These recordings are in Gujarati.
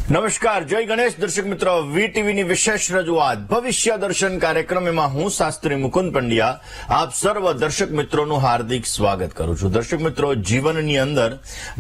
નમસ્કાર, જય ગણેશ. દર્શક મિત્રો, વીટીવીની વિશેષ રજૂઆત ભવિષ્ય દર્શન કાર્યક્રમમાં હું શાસ્ત્રી મુકુંદ પંડ્યા આપ સર્વ દર્શક મિત્રોનું હાર્દિક સ્વાગત કરું છું. દર્શક મિત્રો, જીવનની અંદર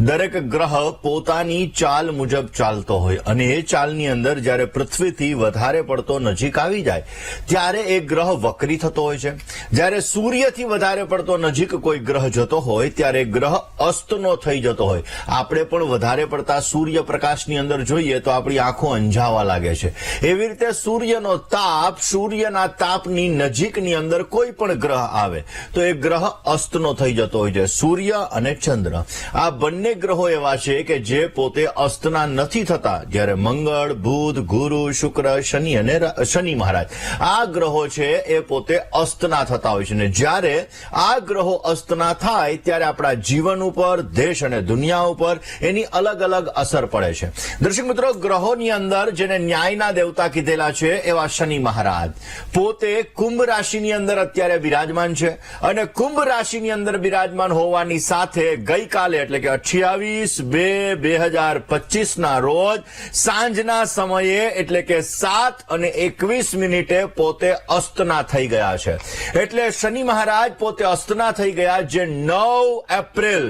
દરેક ગ્રહ પોતાની ચાલ મુજબ ચાલતો હોય અને એ ચાલની અંદર જ્યારે પૃથ્વીથી વધારે પડતો નજીક આવી જાય ત્યારે એ ગ્રહ વક્રી થતો હોય છે. જ્યારે સૂર્યથી વધારે પડતો નજીક કોઈ ગ્રહ જતો હોય ત્યારે ગ્રહ અસ્તનો થઈ જતો હોય. આપણે પણ વધારે પડતા સૂર્યપ્રકાશની અંદર જોઈએ તો આપણી આંખો અંજાવા લાગે છે. એવી રીતે સૂર્યનો તાપ, સૂર્યના તાપની નજીકની અંદર કોઈ પણ ગ્રહ આવે તો એ ગ્રહ અસ્તનો થઈ જતો હોય છે. સૂર્ય અને ચંદ્ર આ બંને ગ્રહો એવા છે કે જે પોતે અસ્તના નથી થતા. જ્યારે મંગળ, બુધ, ગુરુ, શુક્ર, શનિ અને શનિ મહારાજ આ ગ્રહો છે એ પોતે અસ્તના થતા હોય છે. અને જ્યારે આ ગ્રહો અસ્તના થાય ત્યારે આપણા જીવન ઉપર, દેશ અને દુનિયા ઉપર એની અલગ અલગ અસર પડે છે. દર્શક મિત્રો, ગ્રહોની અંદર જેને ન્યાયના દેવતા કીધેલા છે એવા શનિ મહારાજ પોતે કુંભ રાશિની અંદર અત્યારે બિરાજમાન છે અને કુંભ રાશિની અંદર બિરાજમાન હોવાની સાથે ગઈકાલે એટલે કે 28/2/2025 ના રોજ સાંજના સમયે એટલે કે 7:21 પોતે અસ્તના થઈ ગયા છે. એટલે શનિ મહારાજ પોતે અસ્તના થઈ ગયા, જે 9 એપ્રિલ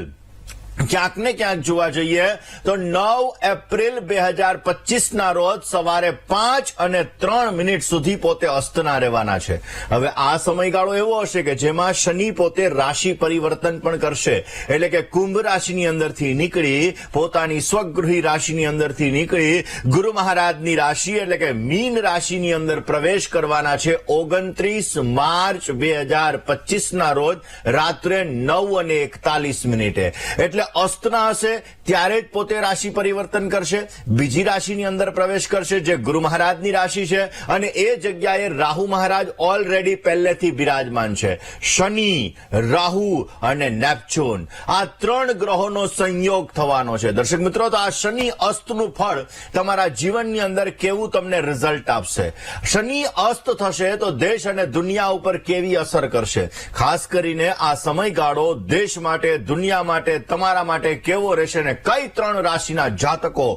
ક્યાંક ને ક્યાંક જોવા જઈએ તો 9 એપ્રિલ 2025 ના રોજ સવારે 5:03 સુધી પોતે અસ્તના રહેવાના છે. હવે આ સમયગાળો એવો હશે કે જેમાં શનિ પોતે રાશિ પરિવર્તન પણ કરશે. એટલે કે કુંભ રાશિની અંદરથી નીકળી પોતાની સ્વગૃહી રાશિની અંદરથી નીકળી ગુરુ મહારાજની રાશિ એટલે કે મીન રાશિની અંદર પ્રવેશ કરવાના છે 29 માર્ચ 2025 ના રોજ રાત્રે 9:41. એટલે અસ્તના હશે ત્યારે જ પોતે રાશિ પરિવર્તન કરશે, બીજી રાશિની અંદર પ્રવેશ કરશે જે ગુરુ મહારાજની રાશિ છે અને એ જગ્યાએ રાહુ મહારાજ ઓલરેડી પહેલેથી બિરાજમાન છે. શનિ, રાહુ અને નેપચ્યુન આ 3 ગ્રહોનો સંયોગ થવાનો છે. દર્શક મિત્રો, તો આ શનિ અસ્તનું ફળ તમારા જીવનની અંદર કેવું તમને રિઝલ્ટ આપશે, શનિ અસ્ત થશે તો દેશ અને દુનિયા ઉપર કેવી અસર કરશે, ખાસ કરીને આ સમયગાળો દેશ માટે, દુનિયા માટે, તમારા માટે કેવો રહેશે ને કઈ 3 રાશિના જાતકો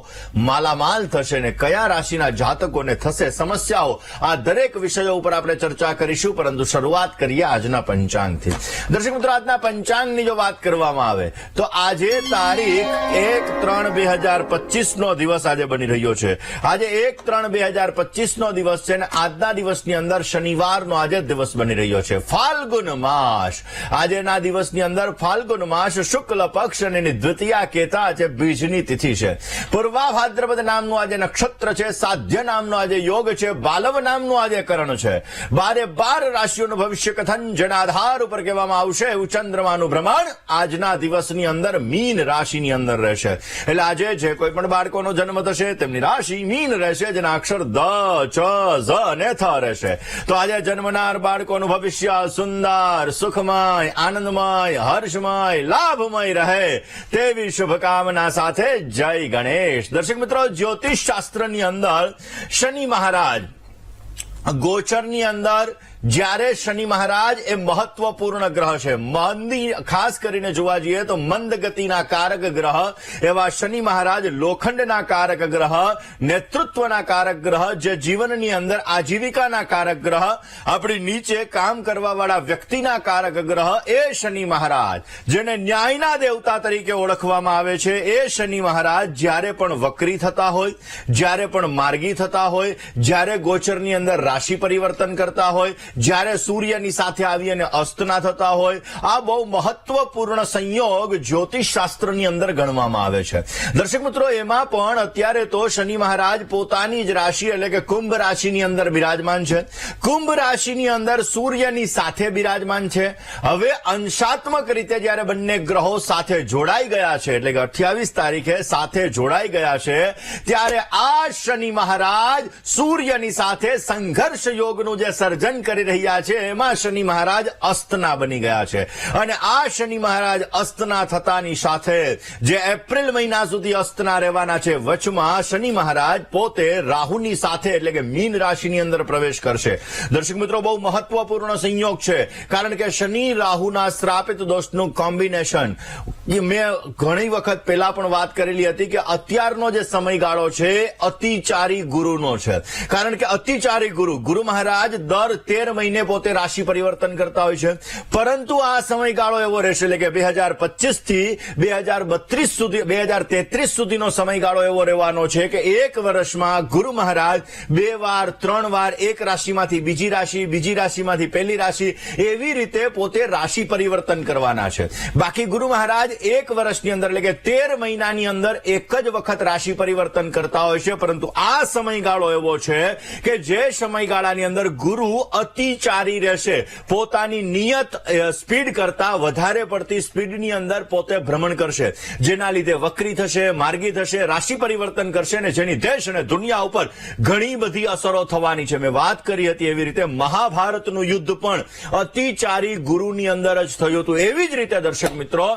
માલામાલ થશે ને કયા રાશિના જાતકોને થશે સમસ્યાઓ, આ દરેક વિષયો ઉપર આપણે ચર્ચા કરીશું. પરંતુ શરૂઆત કરીએ આજના પંચાંગથી. દર્શક મિત્રો, આજના પંચાંગની જો વાત કરવામાં આવે તો આજે તારીખ 1/3/2025 નો દિવસ આજે બની રહ્યો છે. આજે 1/3/2025 નો દિવસ છે અને આજના દિવસની અંદર શનિવારનો આજે દિવસ બની રહ્યો છે. ફાલ્ગુન માસ, આજના દિવસની અંદર ફાલ્ગુન માસ શુક્લ પક્ષ અને દ્વિતીયા કેતા છે, બીજની તિથિ છે. પૂર્વા ભાદ્રપદ નામનું આજે નક્ષત્ર છે, સાધ્ય નામનો આજે યોગ છે, બાલવ નામનું આજે કરણ છે. 12 રાશિઓનું ભવિષ્ય કથન જેના આધાર ઉપર કહેવામાં આવશે એવું ચંદ્રમાનું ભ્રમણ આજના દિવસની અંદર મીન રાશિની અંદર રહેશે. એટલે આજે જે કોઈ પણ બાળકોનો જન્મ થશે તેમની રાશિ મીન રહેશે, જેના અક્ષર દ, ચ, ઝ અને થ રહેશે. તો આજે જન્મનાર બાળકોનું ભવિષ્ય સુંદર, સુખમય, આનંદમય, હર્ષમય, લાભમય રહે તેવી શુભકામના સાથે જય ગણેશ. દર્શક મિત્રો, જ્યોતિષ શાસ્ત્રની અંદર શનિ મહારાજ ગોચરની અંદર જ્યારે શનિ મહારાજ એ મહત્વપૂર્ણ ગ્રહ છે, ખાસ કરીને જોવા જઈએ તો મંદ ગતિના કારક ગ્રહ એવા શનિ મહારાજ લોખંડના કારક ગ્રહ, નેતૃત્વના કારક ગ્રહ, જે જીવનની અંદર આજીવિકાના કારક ગ્રહ, આપણી નીચે કામ કરવા વાળા વ્યક્તિના કારક ગ્રહ એ શનિ મહારાજ, જેને ન્યાયના દેવતા તરીકે ઓળખવામાં આવે છે, એ શનિ મહારાજ જ્યારે પણ વક્રી થતા હોય, જ્યારે પણ માર્ગી થતા હોય, જ્યારે ગોચરની અંદર રાશિ પરિવર્તન કરતા હોય, જ્યારે સૂર્યની સાથે આવી અને અસ્તના થતા હોય, આ બહુ મહત્વપૂર્ણ સંયોગ જ્યોતિષ શાસ્ત્રની અંદર ગણવામાં આવે છે. દર્શક મિત્રો, એમાં પણ અત્યારે તો શનિ મહારાજ પોતાની જ રાશિ એટલે કે કુંભ રાશિની અંદર બિરાજમાન છે. કુંભ રાશિની અંદર સૂર્યની સાથે બિરાજમાન છે. હવે અંશાત્મક રીતે જ્યારે બંને ગ્રહો સાથે જોડાઈ ગયા છે એટલે કે 28 તારીખે સાથે જોડાઈ ગયા છે ત્યારે આ શનિ મહારાજ સૂર્યની સાથે સંઘર્ષ યોગનું જે સર્જન કરી રહ્યા છે એમાં શનિ મહારાજ અસ્તના બની ગયા છે. અને આ શનિ મહારાજ અસ્તના થતાની સાથે જે એપ્રિલ મહિના સુધી અસ્તના રહેવાના છે, વચમાં શનિ મહારાજ પોતે રાહુની સાથે એટલે કે મીન રાશિની અંદર પ્રવેશ કરશે. દર્શક મિત્રો, બહુ મહત્વપૂર્ણ સંયોગ છે, કારણ કે શનિ રાહુના શ્રાપિત દોષનું કોમ્બિનેશન મેં ઘણી વખત પહેલા પણ વાત કરેલી હતી કે અત્યારનો જે સમયગાળો છે અતિચારી ગુરુનો છે, કારણ કે અતિચારી ગુરુ મહારાજ દર 13 મહિને પોતે રાશિ પરિવર્તન કરતા હોય છે, પરંતુ આ સમયગાળો એવો રહેશે એટલે કે 2025 થી 2032 સુધી 2033 સુધીનો સમયગાળો એવો રહેવાનો છે કે એક વર્ષમાં ગુરુ મહારાજ 2 વાર 3 વાર એક રાશિમાંથી બીજી રાશિમાંથી પહેલી રાશિ એવી રીતે પોતે રાશિ પરિવર્તન કરવાના છે. બાકી ગુરુ મહારાજ એક વર્ષની અંદર એટલે કે 13 મહિનાની અંદર એક જ વખત રાશિ પરિવર્તન કરતા હોય છે, પરંતુ આ સમયગાળો એવો છે કે જે સમયગાળાની અંદર ગુરુ અતિચારી રહેશે, પોતાની નિયત સ્પીડ કરતા વધારે પડતી સ્પીડની અંદર પોતે ભ્રમણ કરશે, જેના લીધે વક્રી થશે, માર્ગી થશે, રાશિ પરિવર્તન કરશે અને જેની દેશ અને દુનિયા ઉપર ઘણી બધી અસરો થવાની છે. મેં વાત કરી હતી એવી રીતે મહાભારતનું યુદ્ધ પણ અતિચારી ગુરુની અંદર જ થયું હતું. એવી જ રીતે દર્શક મિત્રો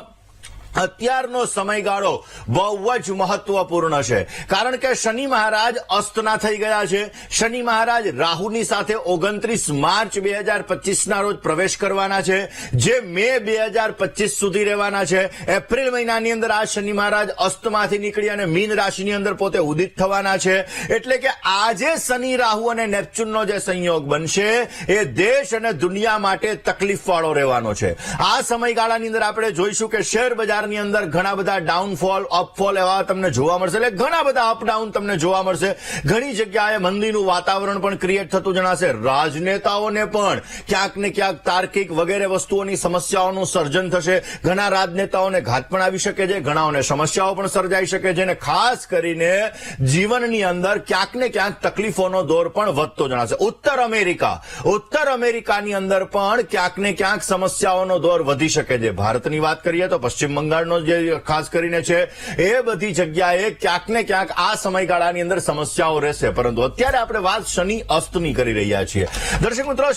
અત્યારનો સમયગાળો બહુ જ મહત્વપૂર્ણ છે, કારણ કે શનિ મહારાજ અસ્તના થઈ ગયા છે. શનિ મહારાજ રાહુની સાથે 29 માર્ચ 2025 ના રોજ પ્રવેશ કરવાના છે, જે મે 2025 સુધી રહેવાના છે. એપ્રિલ મહિનાની અંદર આ શનિ મહારાજ અસ્તમાંથી નીકળી અને મીન રાશિની અંદર પોતે ઉદિત થવાના છે. એટલે કે આજે શનિ રાહુ અને નેપચ્યુનનો જે સંયોગ બનશે એ દેશ અને દુનિયા માટે તકલીફ વાળો રહેવાનો છે. આ સમયગાળાની અંદર આપણે જોઈશું કે શેર બજાર ની અંદર ઘણા બધા ડાઉનફોલ અપફોલ એવા તમને જોવા મળશે, એટલે ઘણા બધા અપડાઉન તમને જોવા મળશે. ઘણી જગ્યાએ મંદીનું વાતાવરણ પણ ક્રિએટ થતું જણાશે. રાજનેતાઓને પણ ક્યાંક ને ક્યાંક તાર્કિક વગેરે વસ્તુઓની સમસ્યાઓનું સર્જન થશે. ઘણા રાજનેતાઓને ઘાત પણ આવી શકે છે, ઘણાઓને સમસ્યાઓ પણ સર્જાઈ શકે છે, અને ખાસ કરીને જીવનની અંદર ક્યાંક ને ક્યાંક તકલીફોનો દોર પણ વધતો જણાશે. ઉત્તર અમેરિકાની અંદર પણ ક્યાંક ને ક્યાંક સમસ્યાઓનો દોર વધી શકે છે. ભારતની વાત કરીએ તો પશ્ચિમ બંગાળનો જે ખાસ કરીને છે એ બધી જગ્યાએ ક્યાંક ને ક્યાંક આ સમયગાળાની અંદર સમસ્યાઓ રહેશે. પરંતુ અત્યારે આપણે વાત શનિ અસ્તની કરી રહ્યા છીએ. દર્શક મિત્રો,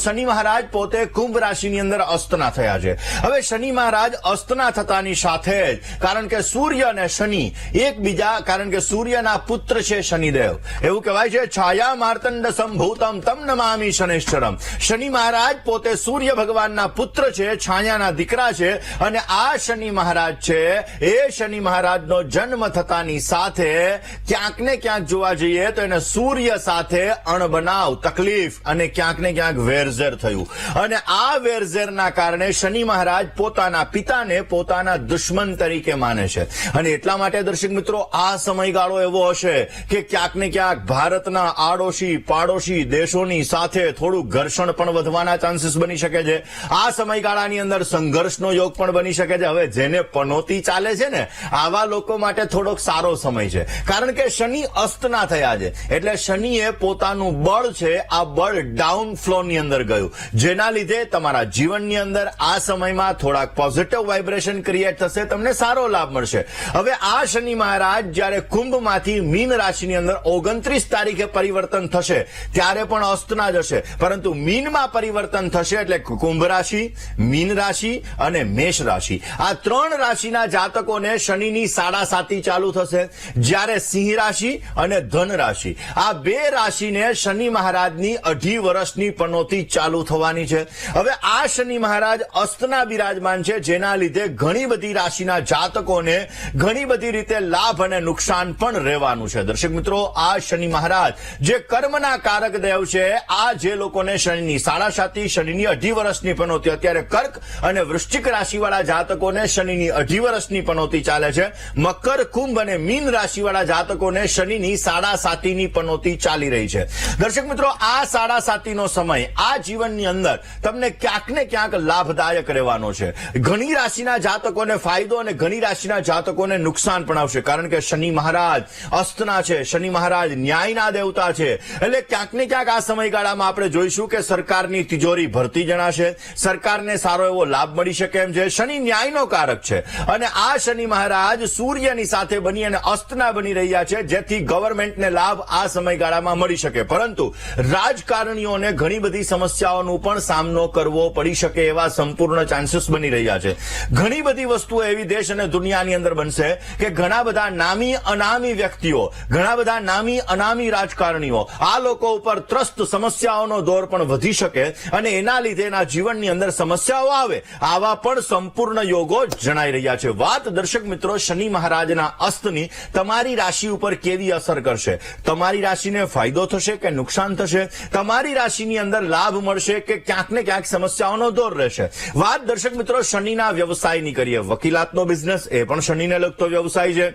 શનિ મહારાજ પોતે કુંભ રાશિની અંદર અસ્તના થયા છે. હવે શનિ મહારાજ અસ્તના થતાની સાથે જ, કારણ કે સૂર્ય અને શનિ એકબીજા, કારણ કે સૂર્યના પુત્ર છે શનિદેવ, એવું કહેવાય છે છાયા માર્તંડ સંભૂતમ તમ નમામિ શનૈશ્ચરમ. શનિ મહારાજ પોતે સૂર્ય ભગવાનના પુત્ર છે, છાયાના દીકરા છે, અને આ શનિ મહારાજ છે એ શનિ મહારાજનો જન્મ થતાની સાથે ક્યાંક ને ક્યાંક જોવા જઈએ તો એને સૂર્ય સાથે અણબનાવ, તકલીફ અને ક્યાંક ને ક્યાંક વેરઝેર થયું. અને આ વેરઝેરના કારણે શનિ મહારાજ પોતાના પિતાને પોતાના દુશ્મન તરીકે માને છે. અને એટલા માટે દર્શક મિત્રો આ સમયગાળો એવો હશે કે ક્યાંક ને ક્યાંક ભારતના આડોશી પાડોશી દેશોની સાથે થોડું ઘર્ષણ પણ વધવાના ચાન્સીસ બની શકે છે. આ સમયગાળાની અંદર સંઘર્ષનો યોગ પણ બની શકે છે. હવે જેને પનોતી ચાલે છે ને આવા લોકો માટે થોડોક સારો સમય છે, કારણ કે શનિ અસ્તના થયા છે, એટલે શનિએ પોતાનું બળ છે આ બળ ડાઉન ફ્લોની અંદર ગયું, જેના લીધે તમારા જીવનની અંદર આ સમયમાં થોડાક પોઝિટિવ વાઇબ્રેશન ક્રિએટ થશે, તમને સારો લાભ મળશે. હવે આ શનિ મહારાજ જ્યારે કુંભમાંથી મીન રાશિની અંદર 29 તારીખે પરિવર્તન થશે ત્યારે પણ અસ્તના જ હશે, પરંતુ મીનમાં પરિવર્તન થશે એટલે કુંભ રાશિ, મીન રાશિ અને મેષ રાશિ, આ 3 રાશિના જાતકોને શનિની 7.5 ચાલુ થશે. જ્યારે સિંહ રાશિ અને ધન રાશિ, આ 2 રાશિને શનિ મહારાજની 2.5 વર્ષની પનોતી ચાલુ થવાની છે. હવે આ શનિ મહારાજ અસ્તના બિરાજમાન છે, જેના લીધે ઘણી બધી રાશિના જાતકોને ઘણી બધી રીતે લાભ અને નુકસાન પણ રહેવાનું છે. દર્શક મિત્રો, આ શનિ મહારાજ જે કર્મના કારક દેવ છે, આ જે લોકોને શનિની 7.5, શનિની 2.5 વર્ષની પનોતી, અત્યારે કર્ક અને વૃશ્ચિક રાશિવાળા જાતકોને શનિની 2.5 વર્ષની પનોતી ચાલે છે. મકર, કુંભ અને મીન રાશિવાળા જાતકોને શનિની 7.5ની પનોતી ચાલી રહી છે. દર્શક મિત્રો, આ 7.5નો સમય આ જીવનની અંદર તમને ક્યાંક ને ક્યાંક લાભદાયક રહેવાનો છે. ઘણી રાશિના જાતકોને ફાયદો અને ઘણી રાશિના જાતકોને નુકસાન પણ આવશે, કારણ કે શનિ મહારાજ અસ્તના છે, શનિ મહારાજ ન્યાયના દેવતા છે. એટલે ક્યાંક ને ક્યાંક આ સમયગાળામાં આપણે જોઈશું કે સરકારની તિજોરી ભરતી જણાશે, સરકારને સારો એવો લાભ મળી શકે એમ છે. શનિ ન્યાયનો કારક છે અને આ શનિ મહારાજ સૂર્યની સાથે બની અને અસ્તના બની રહ્યા છે, જેથી ગવર્મેન્ટને લાભ આ સમયગાળામાં મળી શકે. પરંતુ રાજકારણીઓને ઘણી બધી સમસ્યાઓનો પણ સામનો કરવો પડી શકે એવા સંપૂર્ણ ચાન્સીસ બની રહ્યા છે. ઘણી બધી વસ્તુઓ એવી દેશ અને દુનિયાની અંદર બનશે કે ઘણા બધા નામી અનામી વ્યક્તિઓ, ઘણા બધા નામી અનામી રાજકારણીઓ આ લોકો ઉપર ત્રસ્ત સમસ્યાઓનો દોર પણ વધી શકે અને એના લીધે એના જીવનની અંદર સમસ્યાઓ આવે, આવા પણ સંપૂર્ણ યોગો જણાઈ રહ્યા છે. વાત દર્શક મિત્રો શનિ મહારાજના અસ્તની તમારી રાશિ ઉપર કેવી અસર કરશે, તમારી રાશિને ફાયદો થશે કે નુકસાન થશે, તમારી રાશિની અંદર લાભ મળશે કે ક્યાંક ને ક્યાંક સમસ્યાઓનો દોર રહેશે. વાત દર્શક મિત્રો શનિના વ્યવસાયની કરીએ. વકીલાતનો બિઝનેસ એ પણ શનિને લગતો વ્યવસાય છે.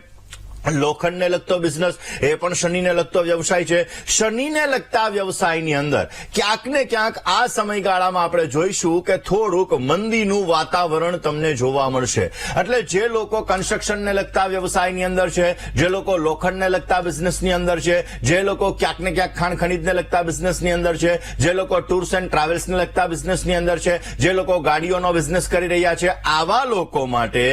લોખંડને લગતો બિઝનેસ એ પણ શનિને લગતો વ્યવસાય છે. શનિને લગતા વ્યવસાયની અંદર ક્યાંક ને ક્યાંક આ સમયગાળામાં આપણે જોઈશું કે થોડુંક મંદીનું વાતાવરણ તમને જોવા મળશે. એટલે જે લોકો કન્સ્ટ્રક્શનને લગતા વ્યવસાયની અંદર છે, જે લોકો લોખંડને લગતા બિઝનેસની અંદર છે, જે લોકો ક્યાંક ને ક્યાંક ખાણ ખનીજને લગતા બિઝનેસની અંદર છે, જે લોકો ટૂર્સ એન્ડ ટ્રાવેલ્સને લગતા બિઝનેસની અંદર છે, જે લોકો ગાડીઓનો બિઝનેસ કરી રહ્યા છે, આવા લોકો માટે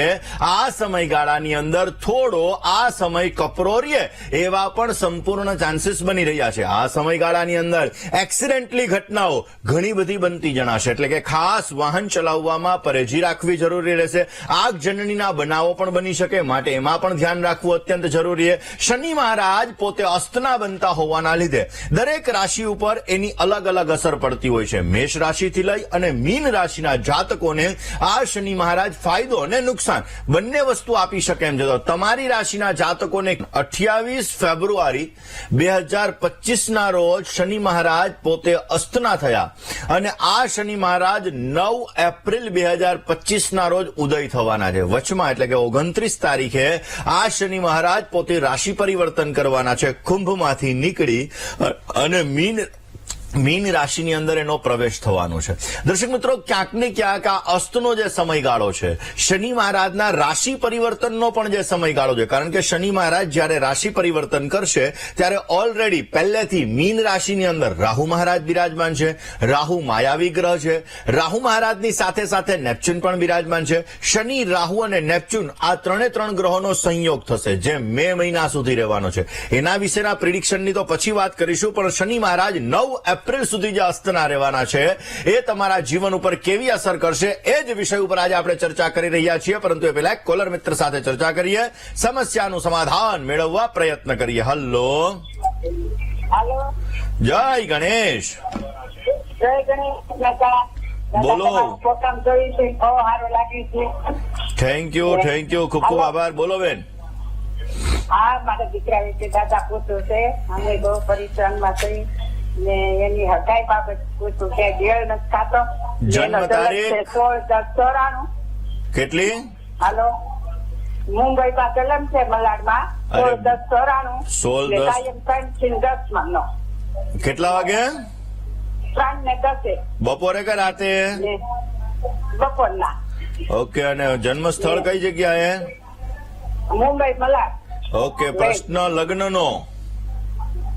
આ સમયગાળાની અંદર થોડો આ સમય કપરો રહે એવા પણ સંપૂર્ણ ચાન્સીસ બની રહ્યા છે. આ સમયગાળાની અંદર એક્સિડેન્ટલી ઘટનાઓ ઘણી બધી બનતી જણાશે. એટલે કે ખાસ વાહન ચલાવવામાં પરેજી રાખવી જરૂરી રહેશે. આગજનનીના બનાવો પણ બની શકે, માટે એમાં પણ ધ્યાન રાખવું અત્યંત જરૂરી છે. શનિ મહારાજ પોતે અસ્તના બનતા હોવાના લીધે દરેક રાશિ ઉપર એની અલગ અલગ અસર પડતી હોય છે. મેષ રાશિથી લઈ અને મીન રાશિના જાતકોને આ શનિ મહારાજ ફાયદો અને નુકસાન બંને વસ્તુ આપી શકે એમ છે. તો તમારી રાશિના જાતકોને 28 ફેબ્રુઆરી 2025 ના રોજ શનિ મહારાજ પોતે અસ્તના થયા અને આ શનિ મહારાજ 9 એપ્રિલ 2025 ના રોજ ઉદય થવાના છે. વચમાં એટલે કે 29 તારીખે આ શનિ મહારાજ પોતે રાશિ પરિવર્તન કરવાના છે. કુંભમાંથી નીકળી અને મીન રાશિની અંદર એનો પ્રવેશ થવાનો છે. દર્શક મિત્રો ક્યાંક ને ક્યાંક આ અસ્તનો જે સમયગાળો છે, શનિ મહારાજના રાશિ પરિવર્તનનો પણ જે સમયગાળો છે, કારણ કે શનિ મહારાજ જ્યારે રાશિ પરિવર્તન કરશે ત્યારે ઓલરેડી પહેલેથી મીન રાશિની અંદર રાહુ મહારાજ બિરાજમાન છે. રાહુ માયાવી ગ્રહ છે. રાહુ મહારાજની સાથે સાથે નેપ્ચ્યુન પણ બિરાજમાન છે. શનિ, રાહુ અને નેપ્ચ્યુન આ ત્રણ ગ્રહોનો સંયોગ થશે જે મે મહિના સુધી રહેવાનો છે. એના વિશેના પ્રિડિક્શનની તો પછી વાત કરીશું, પણ શનિ મહારાજ 9 એપ્રિલ સુધી જે અસ્તના રહેવાના છે એ તમારા જીવન ઉપર કેવી અસર કરશે એ જ વિષય ઉપર આજે આપણે ચર્ચા કરી રહ્યા છીએ. પરંતુ એ પહેલા કોલર મિત્ર સાથે ચર્ચા કરીએ, સમસ્યાનું સમાધાન મેળવવા પ્રયત્ન કરીએ. હલો, જય ગણેશ. જય ગણેશ. બોલો. પ્રોગ્રામ જોઈ છે, બહુ સારું લાગ્યું છે. થેન્ક યુ, ખૂબ ખૂબ આભાર. બોલો બેન. હા, મારા દીકરા વિશે દાદા પૂછ્યું છે. અમે બહુ પરેશાનમાં થઈ ને એની હકાઈ બાબત પૂછ્યું કે ગેળ નથી ખાતો. જન્મ તારીખ 16/10/94. કેટલી? હાલો, મુંબઈમાં જલમ છે મલાડમાં 16/10/94. 16/10. કાયમ 3:10 નો. કેટલા વાગે? 3:10 બપોરે કે રાતે? બપોરના. ઓકે. અને જન્મ સ્થળ કઈ જગ્યાએ? મુંબઈ મલાડ. ઓકે. પ્રશ્ન લગ્નનો?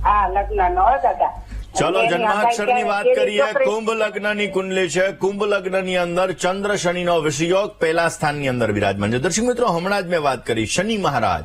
હા, લગ્ન નો દાદા. ચલો જન્માક્ષરની વાત કરીએ. કુંભ લગ્નની કુંડલી છે. કુંભ લગ્નની અંદર ચંદ્ર શનિનો વિષયોગ પહેલા સ્થાનની અંદર બિરાજમાન છે. દર્શક મિત્રો, હમણાં જ મેં વાત કરી, શનિ મહારાજ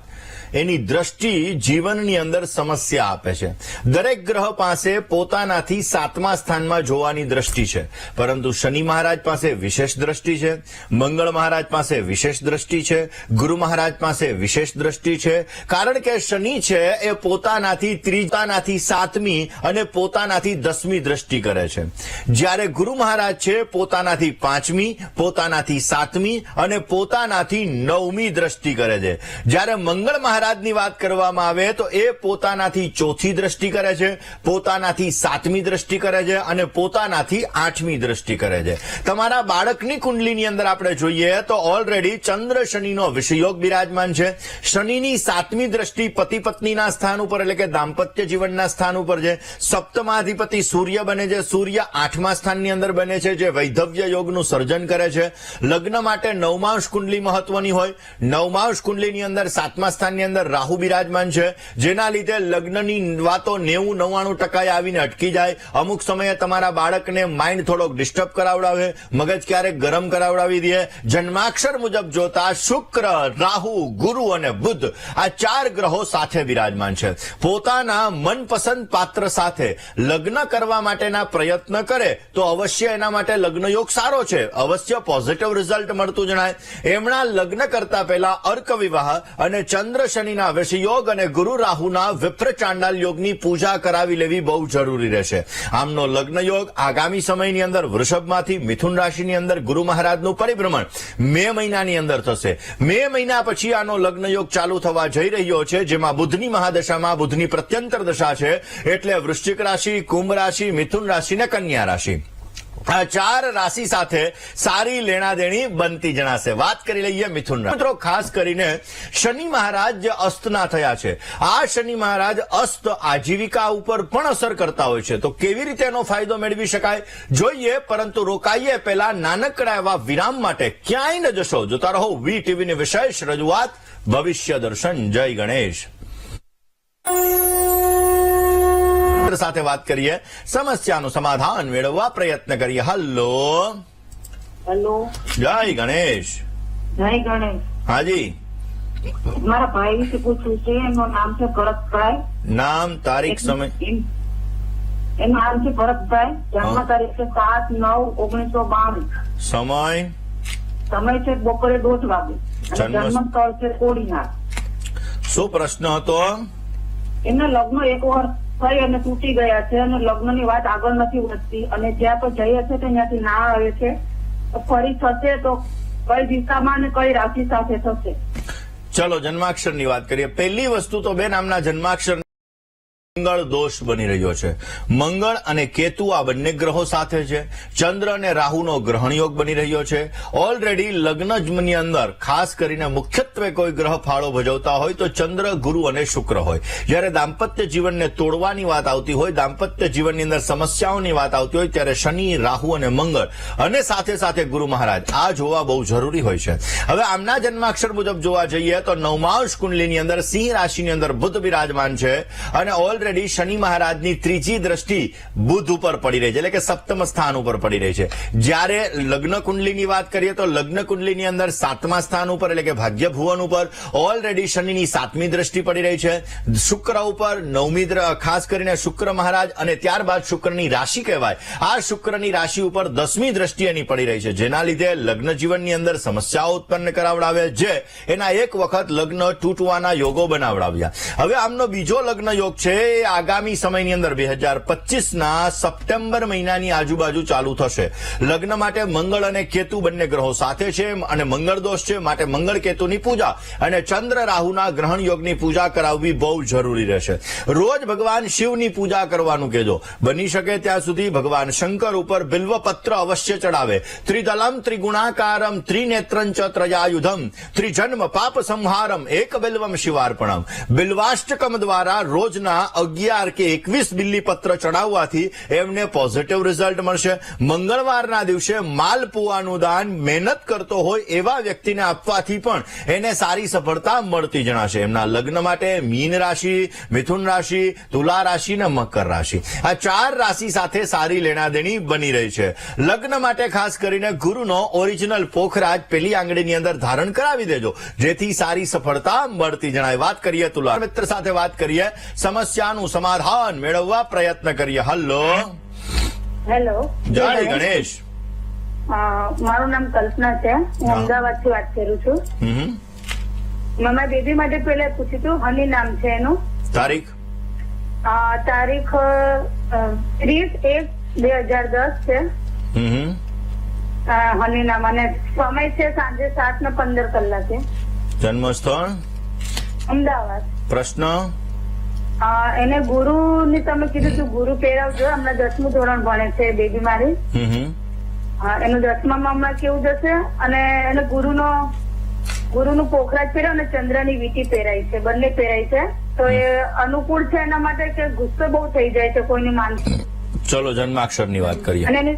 એની દ્રષ્ટિ જીવનની અંદર સમસ્યા આપે છે. દરેક ગ્રહ પાસે પોતાનાથી 7મા સ્થાનમાં જોવાની દ્રષ્ટિ છે, પરંતુ શનિ મહારાજ પાસે વિશેષ દ્રષ્ટિ છે, મંગળ મહારાજ પાસે વિશેષ દ્રષ્ટિ છે, ગુરુ મહારાજ પાસે વિશેષ દ્રષ્ટિ છે. કારણ કે શનિ છે એ પોતાનાથી 7મી અને પોતાનાથી 10મી દ્રષ્ટિ કરે છે, જ્યારે ગુરુ મહારાજ છે પોતાનાથી 5મી, પોતાનાથી 7મી અને પોતાનાથી 9મી દ્રષ્ટિ કરે છે. જ્યારે મંગળ મહારાજની વાત કરવામાં આવે તો એ પોતાનાથી 4થી દ્રષ્ટિ કરે છે, પોતાનાથી 7મી દ્રષ્ટિ કરે છે અને પોતાનાથી 8મી દ્રષ્ટિ કરે છે. તમારા બાળકની કુંડલીની અંદર આપણે જોઈએ તો ઓલરેડી ચંદ્ર શનિનો વિષયોગ બિરાજમાન છે. શનિની 7મી દ્રષ્ટિ પતિ પત્નીના સ્થાન ઉપર એટલે કે દાંપત્ય જીવનના સ્થાન ઉપર છે. સપ્તમાધિપતિ સૂર્ય બને છે. સૂર્ય 8મા સ્થાનની અંદર બને છે, જે વૈધવ્ય યોગનું સર્જન કરે છે. લગ્ન માટે નવમાંશ કુંડલી મહત્વની હોય. નવમાંશ કુંડલીની અંદર 7મા સ્થાનની અંદર રાહુ બિરાજમાન છે, જેના લીધે લગ્નની વાતો 90-99% આવીને અટકી જાય. અમુક સમયે તમારા બાળકને માઇન્ડ થોડોક ડિસ્ટર્બ કરાવડાવે, મગજ ક્યારેક ગરમ કરાવડાવી દે. જન્માક્ષર મુજબ જોતા શુક્ર, રાહુ, ગુરુ અને બુધ આ 4 ગ્રહો સાથે બિરાજમાન છે. પોતાના મનપસંદ પાત્ર સાથે લગ્ન કરવા માટેના પ્રયત્ન કરે તો અવશ્ય એના માટે લગ્ન યોગ સારો છે, અવશ્ય પોઝિટિવ રિઝલ્ટ મળતું જણાય. એમના લગ્ન કરતા પહેલા અર્ક વિવાહ અને ચંદ્ર શનિના વિષયોગ અને ગુરુ રાહુના વિપ્ર ચાંડાલ યોગની પૂજા કરાવી લેવી બહુ જરૂરી રહેશે. આમનો લગ્ન યોગ આગામી સમયની અંદર વૃષભમાંથી મિથુન રાશિની અંદર ગુરુ મહારાજનું પરિભ્રમણ મે મહિનાની અંદર થશે. મે મહિના પછી આનો લગ્ન યોગ ચાલુ થવા જઈ રહ્યો છે, જેમાં બુધની મહાદશામાં બુધની પ્રત્યંતર દશા છે. એટલે વૃશ્ચિક રાશિ, કુંભ રાશિ, મિથુન રાશિ ને કન્યા રાશિ, આ 4 રાશિ સાથે સારી લેણાદેણી બનતી જણાશે. વાત કરી લઈએ મિથુન રાશિ. મિત્રો, ખાસ કરીને શનિ મહારાજ જે અસ્તના થયા છે, આ શનિ મહારાજ અસ્ત આજીવિકા ઉપર પણ અસર કરતા હોય છે. તો કેવી રીતે એનો ફાયદો મેળવી શકાય જોઈએ, પરંતુ રોકાઈએ પહેલા નાનકડા એવા વિરામ માટે ક્યાંય ન જશો. જોતા રહો વી ટીવીની વિશેષ રજૂઆત ભવિષ્ય દર્શન. જય ગણેશ. સાથે વાત કરીએ, સમસ્યાનું સમાધાન મેળવવા પ્રયત્ન કરીએ. હલો હેલો, જય ગણેશ. જય ગણેશ. હાજી, મારા ભાઈ વિશે પૂછવું છે. એનું નામ છે ભરતભાઈ. નામ, તારીખ, સમય? એનું નામ છે ભરતભાઈ. જન્મ તારીખ છે 7/9/1992. સમય છે બપોરે 2 વાગે. જન્મ સ્થળ છે કોડીનાર. શું પ્રશ્ન હતો? એમના લગ્ન 1 વર્ષ થઈ અને તૂટી ગયા છે અને લગ્નની વાત આગળ નથી વધતી અને જ્યાં પણ જઈએ છે ત્યાંથી ના આવે છે. તો ફરી થશે તો કઈ દિશામાં અને કઈ રાશિ સાથે થશે? ચલો જન્માક્ષરની વાત કરીએ. પહેલી વસ્તુ તો બેન, આમના જન્માક્ષર મંગળ દોષ બની રહ્યો છે. મંગળ અને કેતુ આ બંને ગ્રહો સાથે છે. ચંદ્ર અને રાહુનો ગ્રહણ યોગ બની રહ્યો છે. ઓલરેડી લગ્નની અંદર ખાસ કરીને મુખ્યત્વે કોઈ ગ્રહ ફાળો ભજવતા હોય તો ચંદ્ર, ગુરુ અને શુક્ર હોય. જ્યારે દાંપત્ય જીવનને તોડવાની વાત આવતી હોય, દાંપત્ય જીવનની અંદર સમસ્યાઓની વાત આવતી હોય, ત્યારે શનિ, રાહુ અને મંગળ અને સાથે સાથે ગુરુ મહારાજ આ જોવા બહુ જરૂરી હોય છે. હવે આમના જન્માક્ષર મુજબ જોવા જઈએ તો 9માંશ કુંડલીની અંદર સિંહ રાશિની અંદર બુધ બિરાજમાન છે અને ઓલરેડી શનિ મહારાજની 3જી દ્રષ્ટિ બુધ ઉપર પડી રહી છે, એટલે કે સપ્તમ સ્થાન ઉપર પડી રહી છે. જ્યારે લગ્ન કુંડલીની વાત કરીએ તો લગ્ન કુંડલીની અંદર 7મા સ્થાન ઉપર એટલે કે ભાગ્ય ભુવન ઉપર ઓલરેડી શનિની 7મી દ્રષ્ટિ પડી રહી છે. શુક્ર ઉપર 9મી, ખાસ કરીને શુક્ર મહારાજ અને ત્યારબાદ શુક્રની રાશિ કહેવાય, આ શુક્રની રાશિ ઉપર 10મી દ્રષ્ટિ એની પડી રહી છે, જેના લીધે લગ્ન જીવનની અંદર સમસ્યાઓ ઉત્પન્ન કરાવડાવે, જે એના એક વખત લગ્ન તૂટવાના યોગો બનાવડાવ્યા. હવે આમનો બીજો લગ્ન યોગ છે, આગામી સમયની અંદર 2025ના સપ્ટેમ્બર મહિનાની આજુબાજુ ચાલુ થશે. લગ્ન માટે મંગળ અને કેતુ બંને ગ્રહો સાથે છે અને મંગળ દોષ છે, માટે મંગળ કેતુની પૂજા અને ચંદ્ર રાહુના ગ્રહણ યોગની પૂજા કરાવવી બહુ જરૂરી રહેશે. રોજ ભગવાન શિવની પૂજા કરવાનું કહેજો. બની શકે ત્યાં સુધી ભગવાન શંકર ઉપર બિલ્વપત્ર અવશ્ય ચડાવે. ત્રિદલમ ત્રિગુણાકારમ ત્રિનેત્રં ચ ત્રયાયુધમ ત્રિજન્મ પાપ સંહારમ એક બિલ્વમ શિવાર્પણમ. બિલ્વાષ્ટકમ દ્વારા રોજના 11 કે 21 બિલ્લીપત્ર ચડાવવાથી એમને પોઝિટિવ રિઝલ્ટ મળશે. મંગળવારના દિવસે માલપુઆનું દાન મહેનત કરતો હોય એવા વ્યક્તિને આપવાથી પણ એને સારી સફળતા મળતી જણાશે. એમના લગ્ન માટે મીન રાશિ, મિથુન રાશિ, તુલા રાશિ અને મકર રાશિ, આ 4 રાશિ સાથે સારી લેણાદેણી બની રહી છે. લગ્ન માટે ખાસ કરીને ગુરુનો ઓરિજિનલ પોખરાજ પેલી આંગળીની અંદર ધારણ કરાવી દેજો, જેથી સારી સફળતા મળતી જણાય. વાત કરીએ તુલા મિત્ર સાથે, વાત કરીએ સમસ્યાનું સમાધાન મેળવવા પ્રયત્ન કરીએ. હલો હેલો, જય ગણેશ. મારું નામ કલ્પના છે. હું અમદાવાદ થી વાત કરું છું. મારા બેબી માટે પેલા પૂછ્યું હતું. હની નામ છે એનું. તારીખ? તારીખ 30/1/2010 છે. હની નામ અને સમય છે સાંજે 7:15 જન્મસ્થળ? અમદાવાદ. પ્રશ્ન? એને ગુરુ ની તમે કીધું તું ગુરુ પહેરાવજો. હમણાં 10મું ધોરણ ભણે છે બેબી મારી. એનું 10મામાં હમણાં કેવું જશે અને એને ગુરુનું પોખરાજ પહેરાવ અને ચંદ્રની વીંટી પહેરાય છે, બંને પહેરાય છે. તો એ અનુકૂળ છે એના માટે કે ગુસ્સો બહુ થઈ જાય છે કોઈની માનસિક? ચલો જન્માક્ષર ની વાત કરીએ. અને એને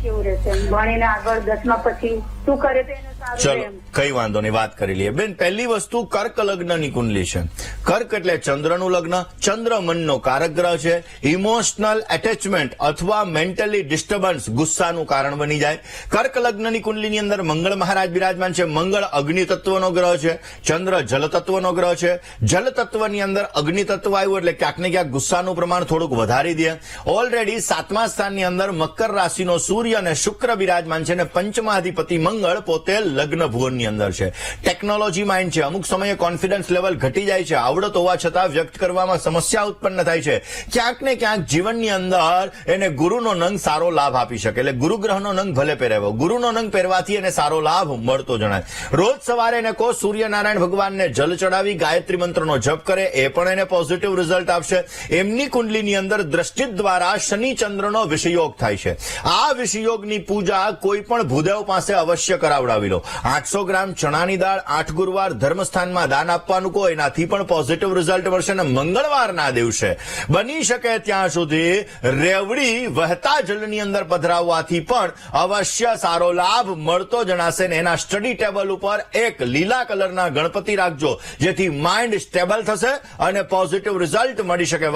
કેવું રહેશે ભણીને આગળ 10મા પછી શું કરે તો એને સારું ચલો રહે એમ. કઈ વાંધો નહીં, વાત કરી લઈએ. બેન, પહેલી વસ્તુ કર્ક લગ્નની કુંડલી છે. કર્ક એટલે ચંદ્રનું લગ્ન. ચંદ્ર મનનો કારક ગ્રહ છે. ઇમોશનલ એટેચમેન્ટ અથવા મેન્ટલી ડિસ્ટર્બન્સ ગુસ્સાનું કારણ બની જાય. કર્ક લગ્નની કુંડલીની અંદર મંગળ મહારાજ બિરાજમાન છે. મંગળ અગ્નિ તત્વનો ગ્રહ છે, ચંદ્ર જલ તત્વનો ગ્રહ છે. જલ તત્વની અંદર અગ્નિ તત્વ આવ્યું એટલે ક્યાંક ને ક્યાંક ગુસ્સાનું પ્રમાણ થોડુંક વધારી દે. ઓલરેડી 7મા સ્થાનની અંદર મકર રાશિનો સૂર્ય અને શુક્ર બિરાજમાન છે અને પંચમાધિપતિ મંગળ પોતે લગ્ન ભુવનની અંદર છે. ટેકનોલોજી માઇન્ડ છે, અમુક સમયે કોન્ફિડન્સ લેવલ ઘટી જાય છે, આવડત હોવા છતાં વ્યક્ત કરવામાં સમસ્યા ઉત્પન્ન થાય છે. ક્યાંક ને ક્યાંક જીવનની અંદર એને ગુરુનો નંગ સારો લાભ આપી શકે. એટલે ગુરુગ્રહનો નંગ ભલે પહેરાવ્યો, ગુરુનો નંગ પહેરવાથી એને સારો લાભ મળતો જણાય. રોજ સવારે એને કહો સૂર્યનારાયણ ભગવાનને જલ ચડાવી ગાયત્રી મંત્રનો જપ કરે, એ પણ એને પોઝિટિવ રિઝલ્ટ આપશે. એમની કુંડલીની અંદર દ્રષ્ટિ દ્વારા શનિ ચંદ્રનો વિષયોગ થાય છે. આ વિષયોગની પૂજા કોઈ પણ ભૂદેવ પાસે અવશ્ય કરાવડાવી લો. 800 ગ્રામ ચણાની દાળ 8 ગુરુવાર ધર્મસ્થાનમાં દાન આપવાનું કહો, એનાથી પણ પોઝિટિવ રિઝલ્ટ મળશે. અને મંગળવારના દિવસે બની શકે ત્યાં સુધી રેવડી વહેતા જળની અંદર પધરાવવાથી પણ અવશ્ય સારો લાભ મળતો જણાશે. ને એના સ્ટડી ટેબલ ઉપર એક લીલા કલરના ગણપતિ રાખજો, જેથી માઇન્ડ સ્ટેબલ થશે અને પોઝિટિવ રિઝલ્ટ મળી શકે.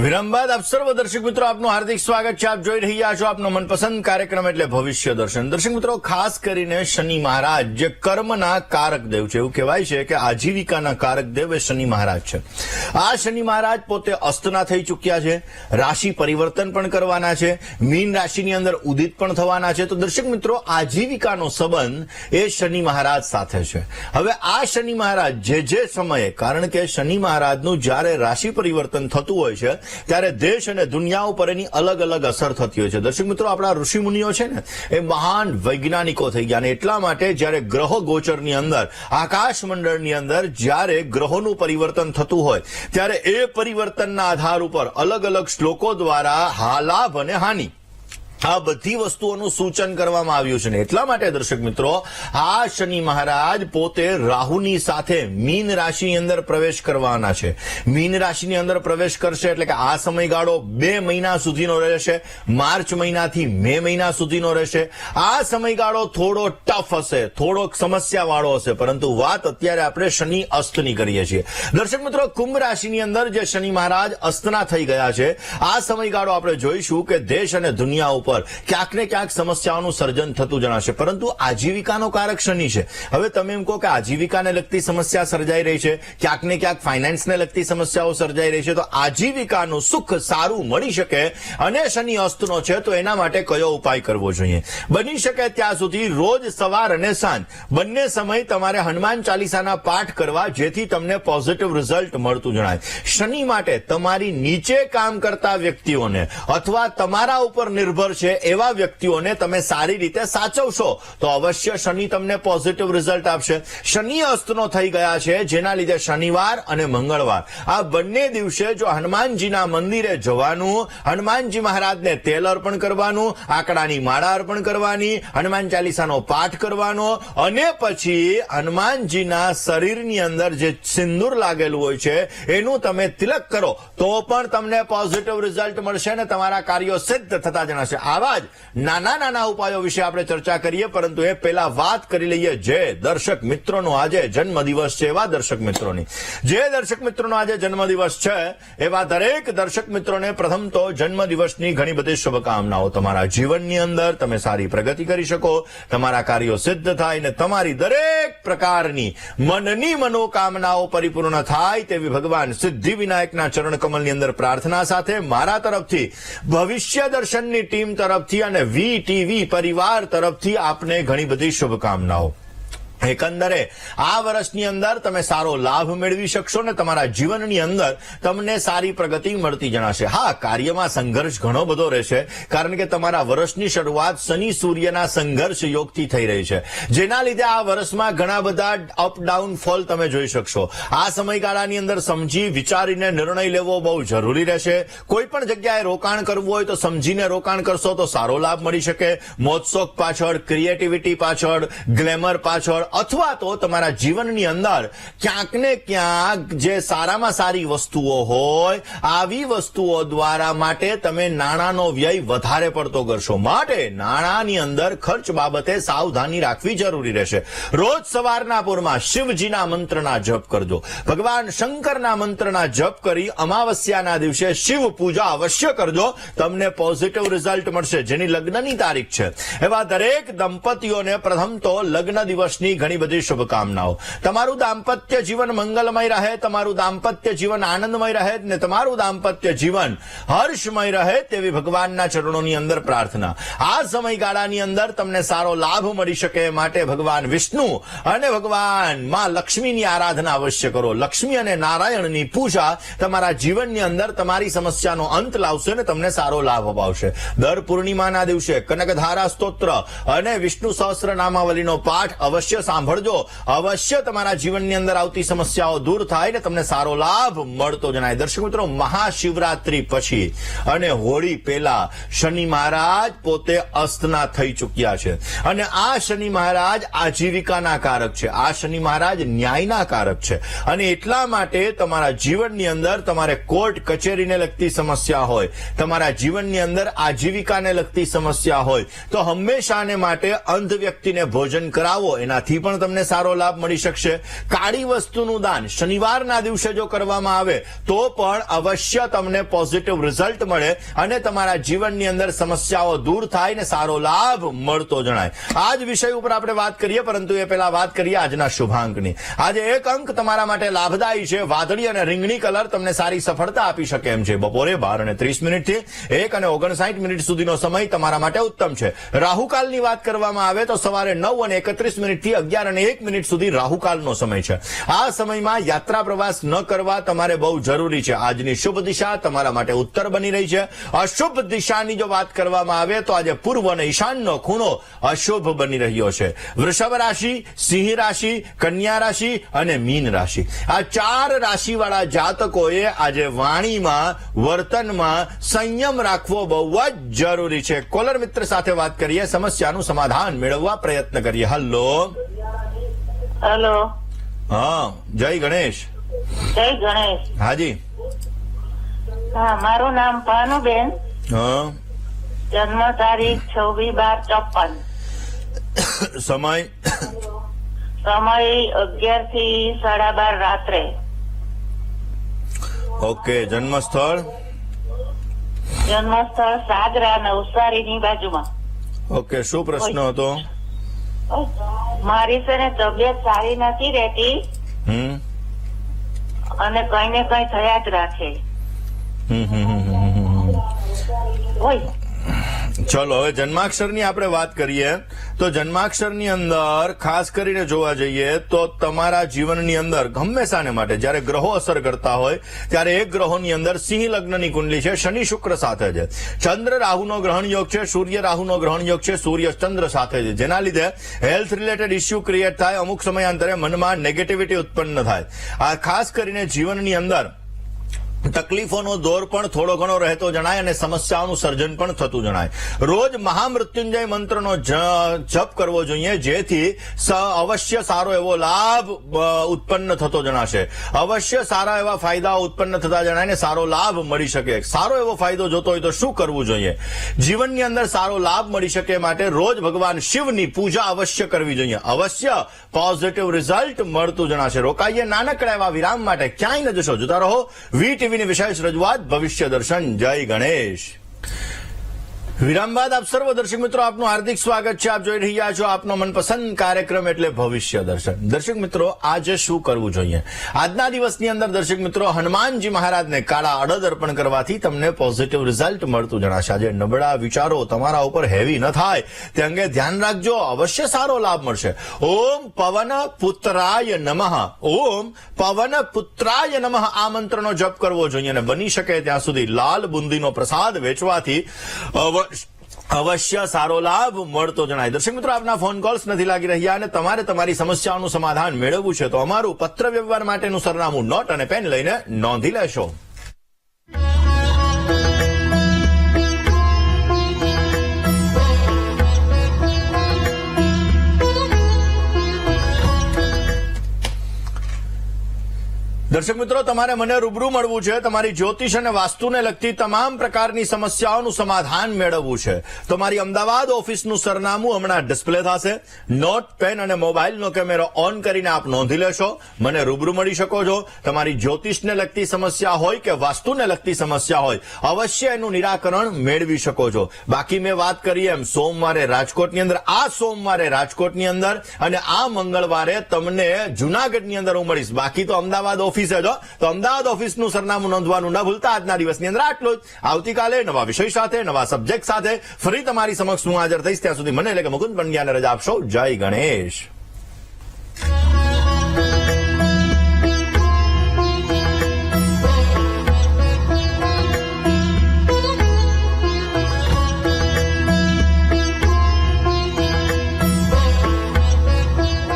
વિરામ બાદ આપ સર્વ દર્શક મિત્રો આપનું હાર્દિક સ્વાગત છે. આપ જોઈ રહ્યા છો આપનો મનપસંદ કાર્યક્રમ એટલે ભવિષ્ય દર્શન. દર્શક મિત્રો, ખાસ કરીને શનિ મહારાજ જે કર્મના કારક દેવ છે, એવું કહેવાય છે કે આજીવિકાના કારક દેવ એ શનિ મહારાજ છે. આ શનિ મહારાજ પોતે અસ્તના થઈ ચૂક્યા છે, રાશિ પરિવર્તન પણ કરવાના છે, મીન રાશિની અંદર ઉદિત પણ થવાના છે. તો દર્શક મિત્રો, આજીવિકાનો સંબંધ એ શનિ મહારાજ સાથે છે. હવે આ શનિ મહારાજ જે સમયે, કારણ કે શનિ મહારાજનું જ્યારે રાશિ પરિવર્તન થતું હોય છે ત્યારે દેશ અને દુનિયા ઉપર એની અલગ અલગ અસર થતી હોય છે. દર્શક મિત્રો, આપણા ઋષિ મુનિઓ છે ને, એ મહાન વૈજ્ઞાનિકો થઈ ગયા. અને એટલા માટે જ્યારે ગ્રહો ગોચરની અંદર, આકાશ મંડળની અંદર જ્યારે ગ્રહોનું પરિવર્તન થતું હોય ત્યારે એ પરિવર્તનના આધાર ઉપર અલગ અલગ શ્લોકો દ્વારા લાભ અને હાનિ, આ બધી વસ્તુઓનું સૂચન કરવામાં આવ્યું છે. ને એટલા માટે દર્શક મિત્રો, આ શનિ મહારાજ પોતે રાહુની સાથે મીન રાશિની અંદર પ્રવેશ કરવાના છે. મીન રાશિની અંદર પ્રવેશ કરશે એટલે કે આ સમયગાળો 2 મહિના સુધીનો રહેશે. માર્ચ મહિનાથી મે મહિના સુધીનો રહેશે. આ સમયગાળો થોડો ટફ હશે, થોડોક સમસ્યા વાળો હશે, પરંતુ વાત અત્યારે આપણે શનિ અસ્તની કરીએ છીએ. દર્શક મિત્રો, કુંભ રાશિની અંદર જે શનિ મહારાજ અસ્તના થઈ ગયા છે, આ સમયગાળો આપણે જોઈશું કે દેશ અને દુનિયા ઉપર ક્યાંક ને ક્યાંક સમસ્યાઓનું સર્જન થતું જણાશે. પરંતુ આજીવિકાનો કારક શનિ છે. હવે તમે એમ કહો કે આજીવિકાને લગતી સમસ્યા સર્જાઈ રહી છે, ક્યાંક ને ક્યાંક ફાઇનાન્સને લગતી સમસ્યાઓ સર્જાઈ રહી છે, તો આજીવિકાનું સુખ સારું મળી શકે અને શનિ અસ્તનો છે તો એના માટે કયો ઉપાય કરવો જોઈએ? બની શકે ત્યાં સુધી રોજ સવાર અને સાંજ બંને સમય તમારે હનુમાન ચાલીસાના પાઠ કરવા, જેથી તમને પોઝિટિવ રિઝલ્ટ મળતું જણાય. શનિ માટે તમારી નીચે કામ કરતા વ્યક્તિઓને અથવા તમારા ઉપર નિર્ભર છે એવા વ્યક્તિઓને તમે સારી રીતે સાચવશો તો અવશ્ય શનિ તમને પોઝિટિવ રિઝલ્ટ આપશે. શનિ અસ્તનો થઈ ગયા છે, જેના લીધે શનિવાર અને મંગળવાર આ બંને દિવસે જો હનુમાનજીના મંદિરે જવાનું, હનુમાનજી મહારાજને તેલ અર્પણ કરવાનું, આંકડાની માળા અર્પણ કરવાની, હનુમાન ચાલીસાનો પાઠ કરવાનો, અને પછી હનુમાનજીના શરીરની અંદર જે સિંદૂર લાગેલું હોય છે એનું તમે તિલક કરો તો પણ તમને પોઝિટિવ રિઝલ્ટ મળશે અને તમારા કાર્યો સિદ્ધ થતા જણાશે. આવા જ નાના નાના ઉપાયો વિશે આપણે ચર્ચા કરીએ, પરંતુ એ પહેલા વાત કરી લઈએ જે દર્શક મિત્રોનો આજે જન્મદિવસ છે એવા દર્શક મિત્રોની. જે દર્શક મિત્રોનો આજે જન્મદિવસ છે એવા દરેક દર્શક મિત્રોને પ્રથમ તો જન્મદિવસની ઘણી બધી શુભકામનાઓ. તમારા જીવનની અંદર તમે સારી પ્રગતિ કરી શકો, તમારા કાર્યો સિદ્ધ થાય અને તમારી દરેક પ્રકારની મનની મનોકામનાઓ પરિપૂર્ણ થાય તેવી ભગવાન સિદ્ધિ વિનાયકના ચરણ કમલની અંદર પ્રાર્થના સાથે મારા તરફથી, ભવિષ્ય દર્શનની ટીમ તરફથી અને વીટીવી પરિવાર તરફથી આપને ઘણી બધી શુભકામનાઓ. એકંદરે આ વર્ષની અંદર તમે સારો લાભ મેળવી શકશો ને તમારા જીવનની અંદર તમને સારી પ્રગતિ મળતી જણાશે. હા, કાર્યમાં સંઘર્ષ ઘણો બધો રહેશે, કારણ કે તમારા વર્ષની શરૂઆત શનિ સૂર્યના સંઘર્ષ યોગથી થઈ રહી છે, જેના લીધે આ વર્ષમાં ઘણા બધા અપ ડાઉન ફોલ તમે જોઈ શકશો. આ સમયગાળાની અંદર સમજી વિચારીને નિર્ણય લેવો બહુ જરૂરી રહેશે. કોઈ પણ જગ્યાએ રોકાણ કરવું હોય તો સમજીને રોકાણ કરશો તો સારો લાભ મળી શકે. મોજશોખ પાછળ, ક્રિએટિવિટી પાછળ, ગ્લેમર પાછળ અથવા તો તમારા જીવનની અંદર ક્યાંક ને ક્યાંક જે સારામાં સારી વસ્તુઓ હોય આવી વસ્તુઓ દ્વારા માટે તમે નાણાંનો વ્યય વધારે પડતો કરશો. માટે નાણાંની અંદર ખર્ચ બાબતે સાવધાની રાખવી જરૂરી રહેશે. રોજ સવારના પૂરમાં શિવજીના મંત્રના જપ કરજો. ભગવાન શંકરના મંત્રના જપ કરી અમાવસ્યાના દિવસે શિવ પૂજા અવશ્ય કરજો. તમને પોઝિટિવ રિઝલ્ટ મળશે. જેની લગ્નની તારીખ છે એવા દરેક દંપતીઓને પ્રથમ તો લગ્ન દિવસની એવી ઘણી બધી શુભકામનાઓ. તમારું દાંપત્ય જીવન મંગલમય રહે, તમારું દાંપત્ય જીવન આનંદમય રહે ને તમારું દાંપત્ય જીવન હર્ષમય રહે તેવી ભગવાનના ચરણોની અંદર પ્રાર્થના. આ સમયગાળાની અંદર તમને સારો લાભ મળી શકે માટે ભગવાન વિષ્ણુ અને ભગવાન માં લક્ષ્મીની આરાધના અવશ્ય કરો. લક્ષ્મી અને નારાયણની પૂજા તમારા જીવનની અંદર તમારી સમસ્યાનો અંત લાવશે અને તમને સારો લાભ અપાવશે. દર પૂર્ણિમાના દિવસે કનકધારા સ્તોત્ર અને વિષ્ણુ સહસ્ત્ર નામાવલીનો પાઠ અવશ્ય સાંભળજો. અવશ્ય તમારા જીવનની અંદર આવતી સમસ્યાઓ દૂર થાય ને તમને સારો લાભ મળતો જણાય. દર્શક મિત્રો, મહાશિવરાત્રી પછી અને હોળી પહેલા શનિ મહારાજ પોતે અસ્તના થઈ ચૂક્યા છે અને આ શનિ મહારાજ આજીવિકાના કારક છે. આ શનિ મહારાજ ન્યાયના કારક છે અને એટલા માટે તમારા જીવનની અંદર તમારે કોર્ટ કચેરીને લગતી સમસ્યા હોય, તમારા જીવનની અંદર આજીવિકાને લગતી સમસ્યા હોય તો હંમેશાને માટે અંધ વ્યક્તિને ભોજન કરાવો, એનાથી પણ તમને સારો લાભ મળી શકશે. કાળી વસ્તુનું દાન શનિવારના દિવસે જો કરવામાં આવે તો પણ અવશ્ય તમને પોઝિટિવ રિઝલ્ટ મળે અને તમારા જીવનની અંદર સમસ્યાઓ દૂર થાય ને સારો લાભ મળતો જણાય. આ જ વિષય ઉપર આપણે વાત કરીએ, પરંતુ એ પહેલા વાત કરીએ આજના શુભાંકની. આજે એક અંક તમારા માટે લાભદાયી છે. વાદળી અને રીંગણી કલર તમને સારી સફળતા આપી શકે એમ છે. બપોરે 12:30 થી 1:59 સુધીનો સમય તમારા માટે ઉત્તમ છે. રાહુકાલની વાત કરવામાં આવે તો સવારે 9:31 થી 11:01 સુધી રાહુકાલનો સમય છે. આ સમયમાં યાત્રા પ્રવાસ ન કરવા તમારે બહુ જરૂરી છે. આજની શુભ દિશા તમારા માટે ઉત્તર બની રહી છે. અશુભ દિશાની જો વાત કરવામાં આવે તો આજે પૂર્વ અને ઈશાનનો ખૂણો અશુભ બની રહ્યો છે. વૃષભ રાશિ, સિંહ રાશિ, કન્યા રાશિ અને મીન રાશિ, આ 4 રાશિવાળા જાતકોએ આજે વાણીમાં, વર્તનમાં સંયમ રાખવો બહુ જ જરૂરી છે. કોલર મિત્ર સાથે વાત કરીએ, સમસ્યાનું સમાધાન મેળવવા પ્રયત્ન કરીએ. હલો. હેલો. હા, જય ગણેશ. જય ગણેશ. હાજી. હા, મારું નામ ભાનુબેન. હા. જન્મ તારીખ 26/12/54. સમય સમય 11 થી 12:30 રાત્રે. ઓકે. જન્મ સ્થળ? જન્મ સ્થળ સાગરા, નવસારીની બાજુમાં. ઓકે. શું પ્રશ્ન હતો? મારી છે ને તબિયત સારી નથી રહેતી અને કઈ ને કઈ થયા જ રાખે. ઓય, ચલો હવે જન્માક્ષરની આપણે વાત કરીએ તો જન્માક્ષરની અંદર ખાસ કરીને જોવા જઈએ તો તમારા જીવનની અંદર હંમેશાને માટે જ્યારે ગ્રહો અસર કરતા હોય ત્યારે એક ગ્રહોની અંદર સિંહ લગ્નની કુંડલી છે, શનિ શુક્ર સાથે છે, ચંદ્ર રાહુનો ગ્રહણ યોગ છે, સૂર્ય રાહુનો ગ્રહણ યોગ છે, સૂર્ય ચંદ્ર સાથે છે, જેના લીધે હેલ્થ રિલેટેડ ઇસ્યુ ક્રિએટ થાય, અમુક સમયાંતરે મનમાં નેગેટિવિટી ઉત્પન્ન થાય. આ ખાસ કરીને જીવનની અંદર તકલીફોનો દોર પણ થોડો ઘણો રહેતો જણાય અને સમસ્યાઓનું સર્જન પણ થતું જણાય. રોજ મહામૃત્યુંજય મંત્રનો જપ કરવો જોઈએ, જેથી અવશ્ય સારો એવો લાભ ઉત્પન્ન થતો જણાશે. અવશ્ય સારા એવા ફાયદાઓ ઉત્પન્ન થતા જણાય ને સારો લાભ મળી શકે. સારો એવો ફાયદો જોતો હોય તો શું કરવું જોઈએ? જીવનની અંદર સારો લાભ મળી શકે માટે રોજ ભગવાન શિવની પૂજા અવશ્ય કરવી જોઈએ. અવશ્ય પોઝિટિવ રિઝલ્ટ મળતું જણાશે. રોકાઈએ નાનકડા એવા વિરામ માટે, ક્યાંય ન જશો, જોતા રહો VTV ની વિશેષ રજૂઆત ભવિષ્ય દર્શન. જય ગણેશ. વિરામ બાદ આપ સર્વ દર્શક મિત્રો આપનું હાર્દિક સ્વાગત છે. આપ જોઈ રહ્યા છો આપનો મનપસંદ કાર્યક્રમ એટલે ભવિષ્ય દર્શન. દર્શક મિત્રો, આજે શું કરવું જોઈએ? આજના દિવસની અંદર દર્શક મિત્રો હનુમાનજી મહારાજને કાળા અડદ અર્પણ કરવાથી તમને પોઝિટિવ રિઝલ્ટ મળતું જણાશે. આજે નબળા વિચારો તમારા ઉપર હેવી ન થાય તે અંગે ધ્યાન રાખજો, અવશ્ય સારો લાભ મળશે. ઓમ પવન પુત્રાય નમઃ, ઓમ પવન પુત્રાય નમઃ આ મંત્રનો જપ કરવો જોઈએ અને બની શકે ત્યાં સુધી લાલ બુંદીનો પ્રસાદ વેચવાથી અવશ્ય સારો લાભ મળતો જણાય. દર્શક મિત્રો, આપના ફોન કોલ્સ નથી લાગી રહ્યા અને તમારે તમારી સમસ્યાઓનું સમાધાન મેળવવું છે તો અમારું પત્ર વ્યવહાર માટેનું સરનામું નોટ અને પેન લઈને નોંધી લેશો. દર્શક મિત્રો, તમારે મને રૂબરૂ મળવું છે, તમારી જ્યોતિષ અને વાસ્તુને લગતી તમામ પ્રકારની સમસ્યાઓનું સમાધાન મેળવવું છે. તમારી અમદાવાદ ઓફિસનું સરનામું હમણાં ડિસ્પ્લે થશે. નોટ, પેન અને મોબાઈલનો કેમેરો ઓન કરીને આપ નોંધી લેશો. મને રૂબરૂ મળી શકો છો. તમારી જ્યોતિષને લગતી સમસ્યા હોય કે વાસ્તુને લગતી સમસ્યા હોય, અવશ્ય એનું નિરાકરણ મેળવી શકો છો. બાકી મેં વાત કરી એમ સોમવારે રાજકોટની અંદર, આ સોમવારે રાજકોટની અંદર અને આ મંગળવારે તમને જુનાગઢની અંદર હું મળીશ. બાકી તો અમદાવાદ ઓફિસે જો, તો અમદાવાદ ઓફિસનું સરનામું નોંધવાનું ન ભૂલતા. આજના દિવસની અંદર આટલું જ. આવતીકાલે નવા વિષય સાથે, નવા સબ્જેક્ટ સાથે ફરી તમારી સમક્ષ હું હાજર થઈશ. ત્યાં સુધી મને એટલે કે મુકુંદ પંડ્યાને રજા આપશો. જય ગણેશ.